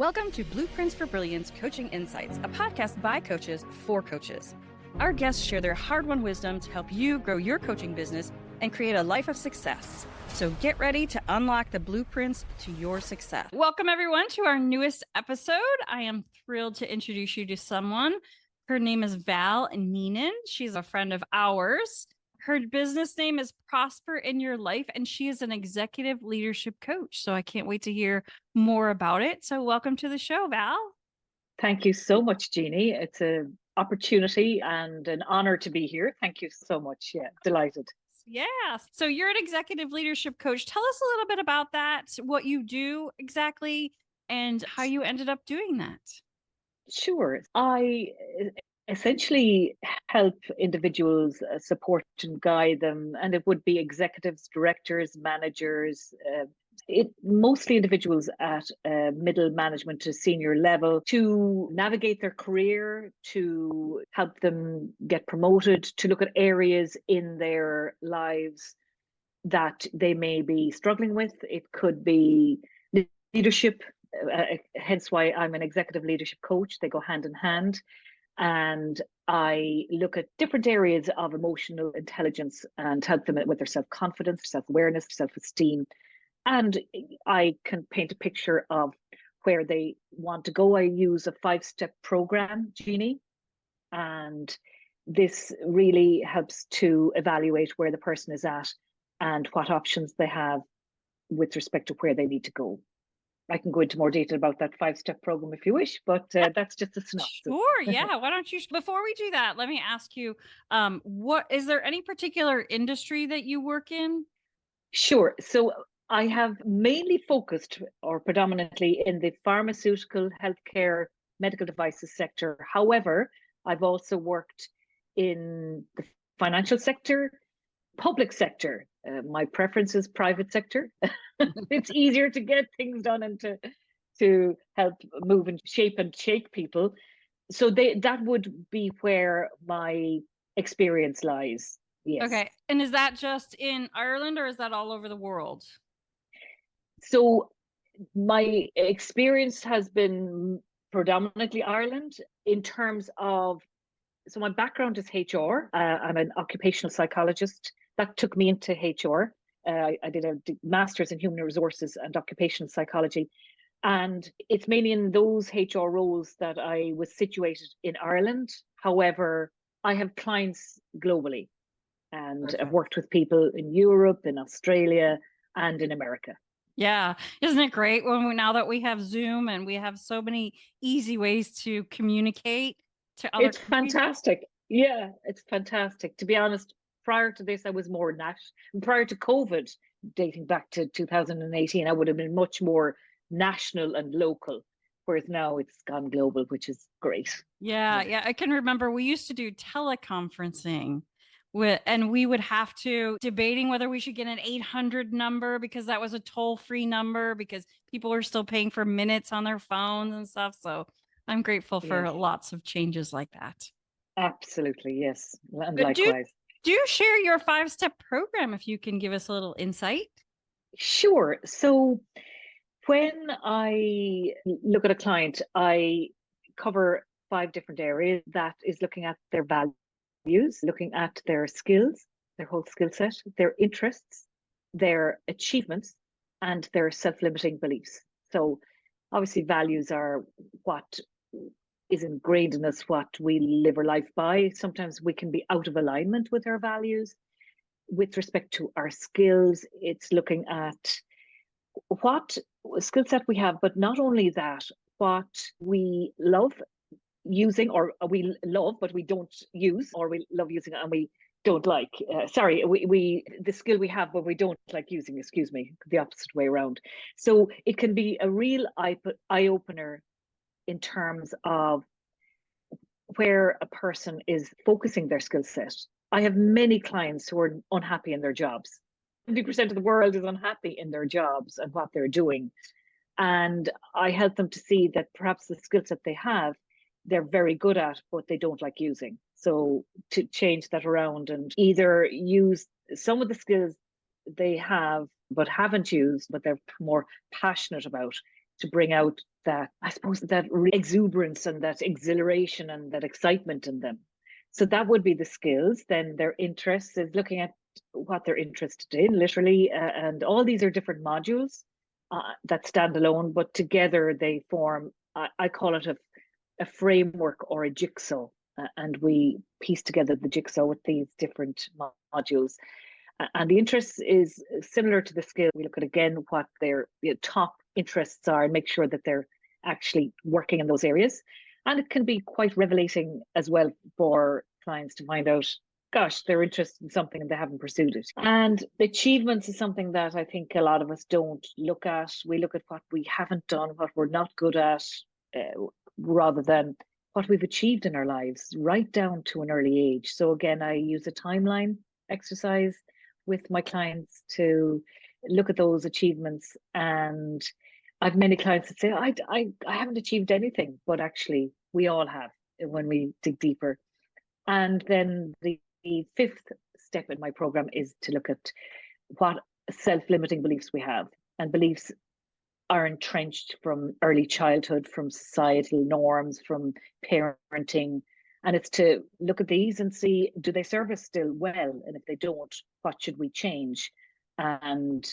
Welcome to Blueprints for Brilliance Coaching Insights, a podcast by coaches for coaches. Our guests share their hard-won wisdom to help you grow your coaching business and create a life of success. So get ready to unlock the blueprints to your success. Welcome, everyone, to our newest episode. I am thrilled to introduce you to someone. Her name is Val Neenan. She's a friend of ours. Her business name is Prosper in Your Life, and she is an executive leadership coach. So I can't wait to hear more about it. So welcome to the show, Val. Thank you so much, Jeannie. It's an opportunity and an honor to be here. Thank you so much. Yeah, delighted. Yeah. So you're an executive leadership coach. Tell us a little bit about that, what you do exactly, and how you ended up doing that. Sure. I essentially help individuals support and guide them, and it would be executives, directors, managers, mostly individuals at middle management to senior level to navigate their career, to help them get promoted, to look at areas in their lives that they may be struggling with. It could be leadership, hence why I'm an executive leadership coach. They go hand in hand. And I look at different areas of emotional intelligence and help them with their self-confidence, self-awareness, self-esteem. And I can paint a picture of where they want to go. I use a 5-step program, Jeannie, and this really helps to evaluate where the person is at and what options they have with respect to where they need to go. I can go into more detail about that 5-step program if you wish, but that's just a synopsis. Sure, yeah. Why don't you, before we do that, let me ask you, what is there any particular industry that you work in? Sure. So I have mainly focused or predominantly in the pharmaceutical, healthcare, medical devices sector. However, I've also worked in the financial sector, public sector. My preference is private sector. It's easier to get things done and to help move and shake people. So that would be where my experience lies. Yes. Okay. And is that just in Ireland or is that all over the world? So my experience has been predominantly Ireland in terms of, so my background is HR. I'm an occupational psychologist. That took me into HR. I did a master's in human resources and occupational psychology. And it's mainly in those HR roles that I was situated in Ireland. However, I have clients globally and Perfect. I've worked with people in Europe, in Australia, and in America. Yeah. Isn't it great now that we have Zoom and we have so many easy ways to communicate to other It's fantastic. Yeah, it's fantastic. To be honest, prior to this, I was more prior to COVID, dating back to 2018, I would have been much more national and local, whereas now it's gone global, which is great. Yeah. I can remember we used to do teleconferencing and we would have to debating whether we should get an 800 number because that was a toll-free number because people are still paying for minutes on their phones and stuff. So I'm grateful for lots of changes like that. Absolutely. Yes. And but likewise. Do share your 5-step program if you can give us a little insight. Sure. So when I look at a client, I cover 5 different areas. That is looking at their values, looking at their skills, their whole skill set, their interests, their achievements, and their self-limiting beliefs. So obviously values are what is ingrained in us, what we live our life by. Sometimes we can be out of alignment with our values. With respect to our skills, it's looking at what skill set we have, but not only that, what we love using, or we love but we don't use, or we love using and we don't like. The skill we have but we don't like using. Excuse me, the opposite way around. So it can be a real eye opener in terms of where a person is focusing their skill set. I have many clients who are unhappy in their jobs. 70% of the world is unhappy in their jobs and what they're doing. And I help them to see that perhaps the skill set they have, they're very good at, but they don't like using. So to change that around and either use some of the skills they have, but haven't used, but they're more passionate about, to bring out that, I suppose, that exuberance and that exhilaration and that excitement in them. So that would be the skills. Then their interests is looking at what they're interested in, literally, and all these are different modules that stand alone, but together they form, I call it a framework or a jigsaw, and we piece together the jigsaw with these different modules. And the interest is similar to the skill. We look at, again, what their top interests are and make sure that they're actually working in those areas. And it can be quite revelating as well for clients to find out, gosh, they're interested in something and they haven't pursued it. And achievements is something that I think a lot of us don't look at. We look at what we haven't done, what we're not good at, rather than what we've achieved in our lives, right down to an early age. So again, I use a timeline exercise with my clients to look at those achievements. And I've many clients that say, I haven't achieved anything, but actually we all have when we dig deeper. And then the fifth step in my program is to look at what self-limiting beliefs we have. And beliefs are entrenched from early childhood, from societal norms, from parenting. And it's to look at these and see, do they serve us still well? And if they don't, what should we change? And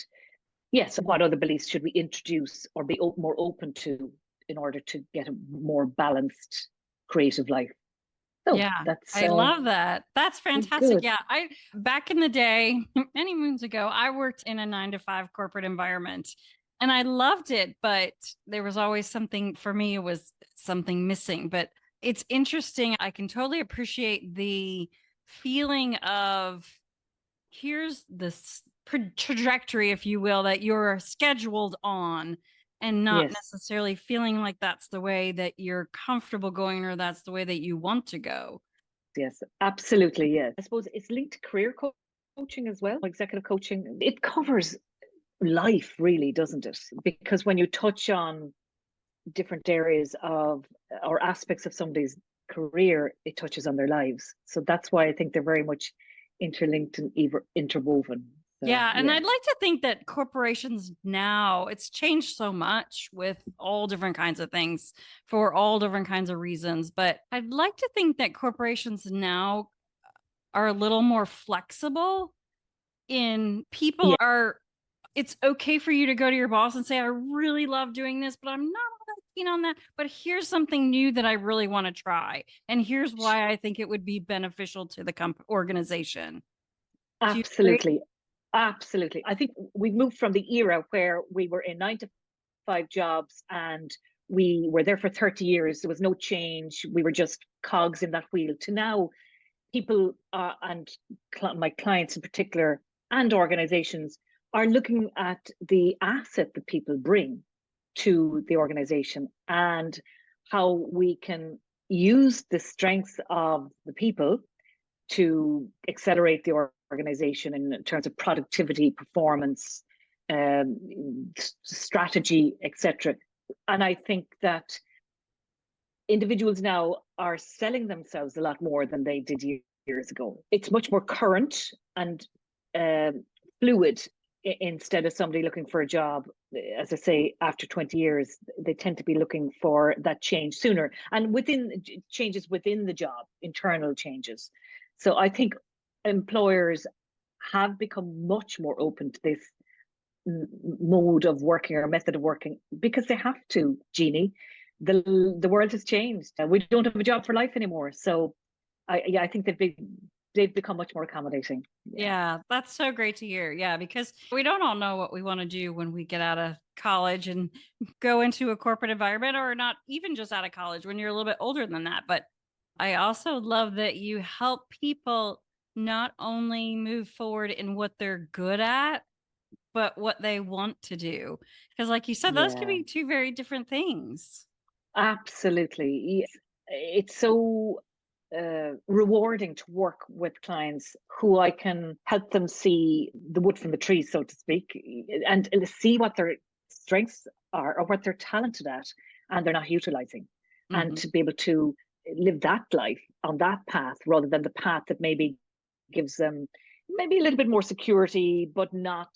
yes, what other beliefs should we introduce or be more open to in order to get a more balanced, creative life? So yeah, that's I love that. That's fantastic. good. Yeah, back in the day, many moons ago, I worked in a 9-to-5 corporate environment and I loved it, but there was always something for me, it was something missing. But it's interesting. I can totally appreciate the feeling of here's this trajectory, if you will, that you're scheduled on, and not Yes. necessarily feeling like that's the way that you're comfortable going or that's the way that you want to go. Yes, absolutely. Yes. I suppose it's linked to career coaching as well, executive coaching. It covers life, really, doesn't it? Because when you touch on different areas of or aspects of somebody's career, it touches on their lives. So that's why I think they're very much interlinked and interwoven. So, Yeah. And I'd like to think that corporations now, it's changed so much with all different kinds of things for all different kinds of reasons. But I'd like to think that corporations now are a little more flexible in people are, it's okay for you to go to your boss and say, I really love doing this, but I'm not keen on that. But here's something new that I really want to try. And here's why I think it would be beneficial to the organization. Absolutely. Absolutely. I think we've moved from the era where we were in 9-to-5 jobs and we were there for 30 years. There was no change. We were just cogs in that wheel, to now people and my clients in particular and organizations are looking at the asset that people bring to the organization and how we can use the strengths of the people to accelerate the organization in terms of productivity, performance, strategy, etc. And I think that individuals now are selling themselves a lot more than they did years ago. It's much more current and fluid, instead of somebody looking for a job, as I say, after 20 years, they tend to be looking for that change sooner, and within changes within the job, internal changes. So I think employers have become much more open to this mode of working or method of working because they have to, Jeannie. The world has changed. We don't have a job for life anymore. So I think they've become much more accommodating. Yeah, that's so great to hear. Yeah, because we don't all know what we want to do when we get out of college and go into a corporate environment, or not even just out of college, when you're a little bit older than that. But I also love that you help people not only move forward in what they're good at, but what they want to do. Because like you said, those can be two very different things. Absolutely. It's so rewarding to work with clients who I can help them see the wood from the tree, so to speak, and see what their strengths are or what they're talented at and they're not utilizing. And to be able to live that life on that path rather than the path that maybe gives them maybe a little bit more security, but not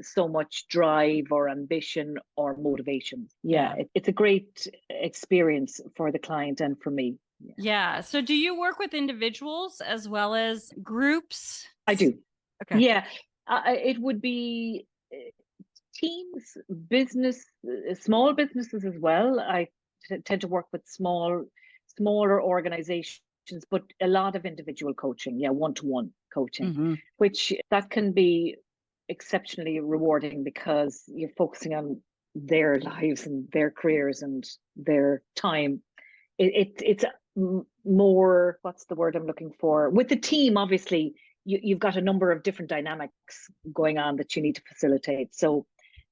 so much drive or ambition or motivation. Yeah, Yeah. it's a great experience for the client and for me. Yeah. Yeah. So do you work with individuals as well as groups? I do. Okay. Yeah, it would be teams, business, small businesses as well. I tend to work with smaller organizations, but a lot of individual coaching, yeah, one-to-one coaching, Mm-hmm. which that can be exceptionally rewarding because you're focusing on their lives and their careers and their time. It's more, what's the word I'm looking for? With the team, obviously, you've got a number of different dynamics going on that you need to facilitate. So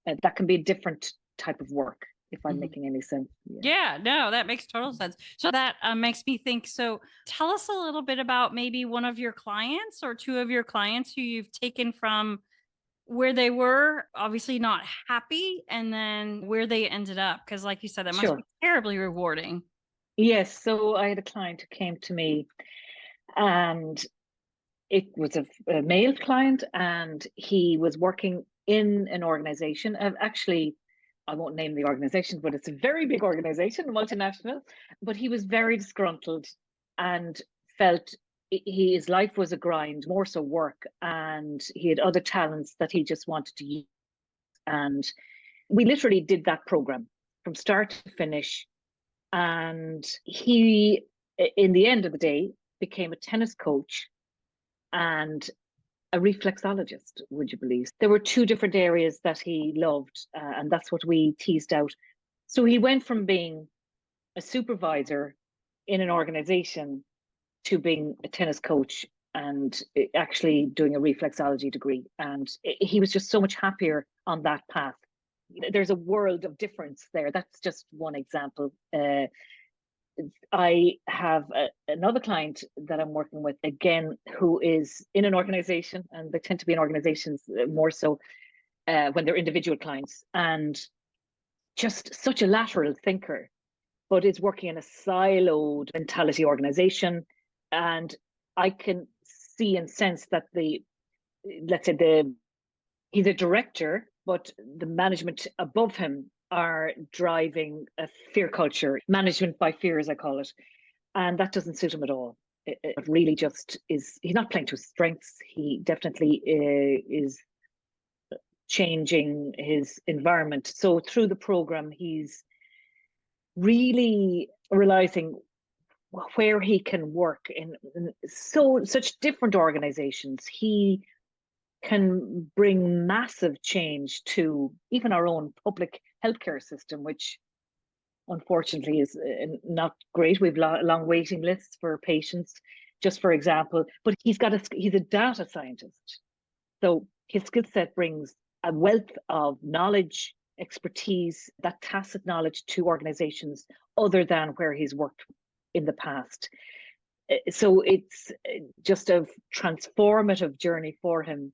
that can be a different type of work, if I'm Mm-hmm. making any sense. Yeah, no, that makes total sense. So that makes me think. So tell us a little bit about maybe one of your clients or two of your clients who you've taken from where they were obviously not happy and then where they ended up. Because, like you said, that must Sure. be terribly rewarding. Yes. So I had a client who came to me, and it was a male client, and he was working in an organization. Actually, I won't name the organization, but it's a very big organization, multinational. But he was very disgruntled and felt his life was a grind, more so work, and he had other talents that he just wanted to use. And we literally did that program from start to finish. And he, in the end of the day, became a tennis coach and a reflexologist, would you believe? There were two different areas that he loved, and that's what we teased out. So he went from being a supervisor in an organization to being a tennis coach and actually doing a reflexology degree. And he was just so much happier on that path. There's a world of difference there. That's just one example. I have another client that I'm working with again, who is in an organization, and they tend to be in organizations more so when they're individual clients, and just such a lateral thinker, but is working in a siloed mentality organization. And I can see and sense that let's say he's a director, but the management above him are driving a fear culture, management by fear, as I call it. And that doesn't suit him at all. It really just is, he's not playing to his strengths. He definitely is changing his environment. So through the program, he's really realizing where he can work in such different organizations. He can bring massive change to even our own public healthcare system, which unfortunately is not great. We've long waiting lists for patients, just for example. But he's a data scientist, so his skill set brings a wealth of knowledge, expertise, that tacit knowledge to organizations other than where he's worked in the past. So it's just a transformative journey for him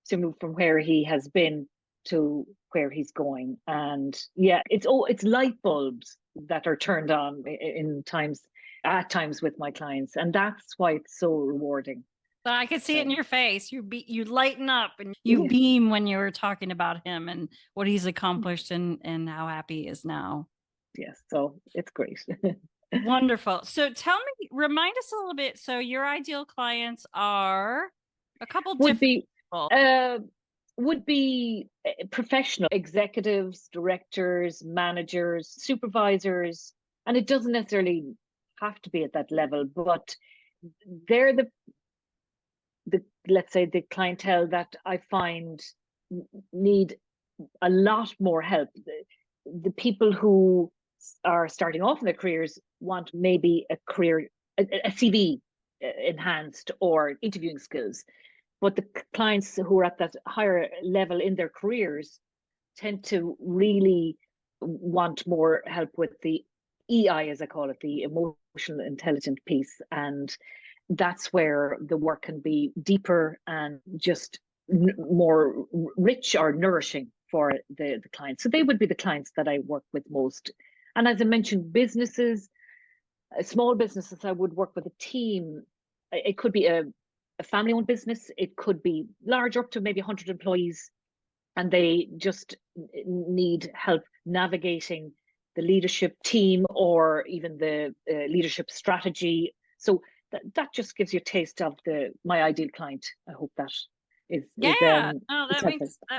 to move from where he has been to where he's going. And yeah, it's light bulbs that are turned on at times with my clients, and that's why it's so rewarding. So I could see it in So your face. You lighten up and you yeah, beam when you were talking about him and what he's accomplished and how happy he is now. yes, so it's great. Wonderful. So remind us a little bit. So your ideal clients are a couple would different be people. uh, would be professional executives, directors, managers, supervisors, and it doesn't necessarily have to be at that level, but they're the let's say the clientele that I find need a lot more help. The people who are starting off in their careers want maybe a CV enhanced or interviewing skills, but the clients who are at that higher level in their careers tend to really want more help with the EI, as I call it, the emotional intelligent piece. And that's where the work can be deeper and just more rich or nourishing for the clients. So they would be the clients that I work with most. And as I mentioned, businesses, small businesses, I would work with a team. It could be a family-owned business. It could be larger, up to maybe 100 employees, and they just need help navigating the leadership team or even the leadership strategy. So that just gives you a taste of my ideal client. I hope that is that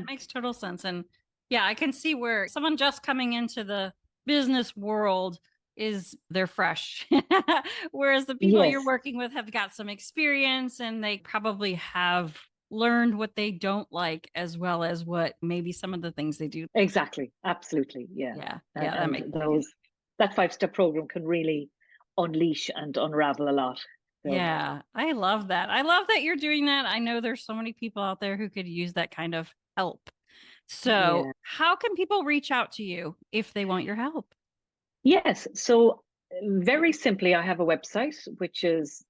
makes total sense. And yeah, I can see where someone just coming into the business world they're fresh. Whereas the people you're working with have got some experience and they probably have learned what they don't like as well as what maybe some of the things they do. Exactly. Absolutely. Yeah. That 5-step program can really unleash and unravel a lot. So. Yeah, I love that. I love that you're doing that. I know there's so many people out there who could use that kind of help. So how can people reach out to you if they want your help? Yes. So very simply, I have a website, which is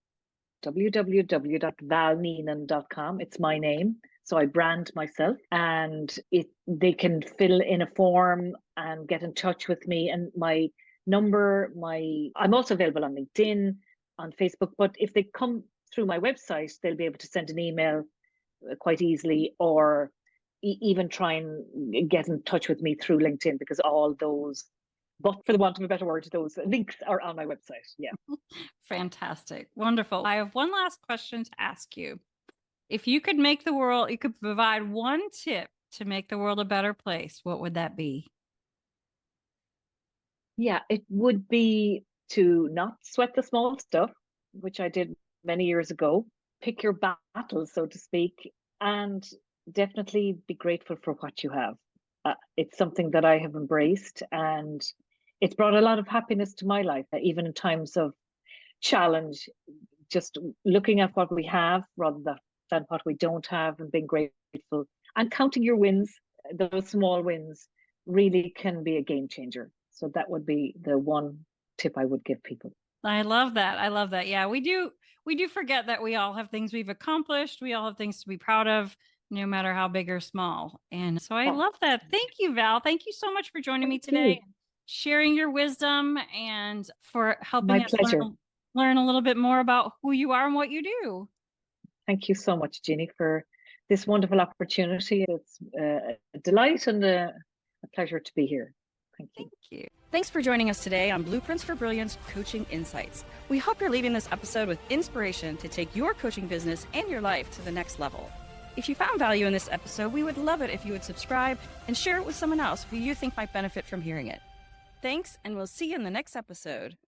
www.valneenan.com. It's my name. So I brand myself, and they can fill in a form and get in touch with me. And my number, I'm also available on LinkedIn, on Facebook. But if they come through my website, they'll be able to send an email quite easily, or even try and get in touch with me through LinkedIn, because all those, but for the want of a better word, those links are on my website. Yeah. Fantastic. Wonderful. I have one last question to ask you. If you could provide one tip to make the world a better place, what would that be? Yeah, it would be to not sweat the small stuff, which I did many years ago. Pick your battles, so to speak, and definitely be grateful for what you have. It's something that I have embraced, and it's brought a lot of happiness to my life, even in times of challenge. Just looking at what we have rather than what we don't have, and being grateful and counting your wins. Those small wins really can be a game changer. So that would be the one tip I would give people. I love that. I love that. Yeah, we do forget that we all have things we've accomplished. We all have things to be proud of, no matter how big or small. And so I love that. Thank you, Val. Thank you so much for joining me today, sharing your wisdom, and for helping us learn a little bit more about who you are and what you do. Thank you so much, Jeanne, for this wonderful opportunity. It's a delight and a pleasure to be here. Thank you. Thank you. Thanks for joining us today on Blueprints for Brilliance Coaching Insights. We hope you're leaving this episode with inspiration to take your coaching business and your life to the next level. If you found value in this episode, we would love it if you would subscribe and share it with someone else who you think might benefit from hearing it. Thanks, and we'll see you in the next episode.